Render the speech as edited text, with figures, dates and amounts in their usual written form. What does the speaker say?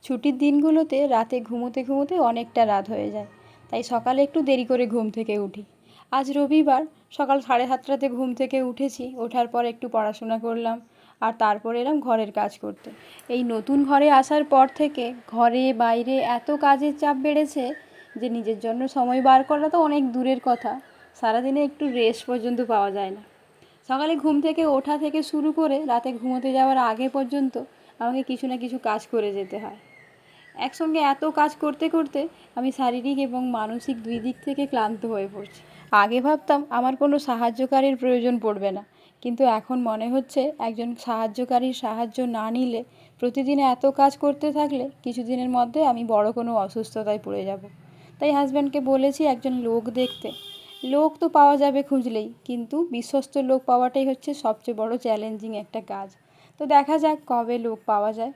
ছুটির দিনগুলোতে রাতে ঘুমোতে ঘুমোতে অনেকটা রাত হয়ে যায়, তাই সকালে একটু দেরি করে ঘুম থেকে উঠি। আজ রবিবার, সকাল 7:30টাতে ঘুম থেকে উঠেছি। ওঠার পর একটু পড়াশোনা করলাম, আর তারপর এলাম ঘরের কাজ করতে। এই নতুন ঘরে আসার পর থেকে ঘরে বাইরে এত কাজের চাপ বেড়েছে যে নিজের জন্য সময় বার করা তো অনেক দূরের কথা, সারাদিনে একটু রেস্ট পর্যন্ত পাওয়া যায় না। সকালে ঘুম থেকে ওঠা থেকে শুরু করে রাতে ঘুমোতে যাওয়ার আগে পর্যন্ত আমাকে কিছু না কিছু কাজ করে যেতে হয়। একসঙ্গে এত কাজ করতে করতে আমি শারীরিক এবং মানসিক দুই দিক থেকে ক্লান্ত হয়ে পড়ছি। আগে ভাবতাম আমার কোনো সাহায্যকারীর প্রয়োজন পড়বে না, কিন্তু এখন মনে হচ্ছে একজন সাহায্যকারীর সাহায্য না নিলে, প্রতিদিন এত কাজ করতে থাকলে কিছুদিনের মধ্যে আমি বড় কোনো অসুস্থতায় পড়ে যাব। তাই হাজব্যান্ডকে বলেছি একজন লোক দেখতে। লোক তো পাওয়া যাবে খুঁজলেই, কিন্তু বিশ্বস্ত লোক পাওয়াটাই হচ্ছে সবচেয়ে বড় চ্যালেঞ্জিং একটা কাজ। তো দেখা যাক কবে লোক পাওয়া যায়।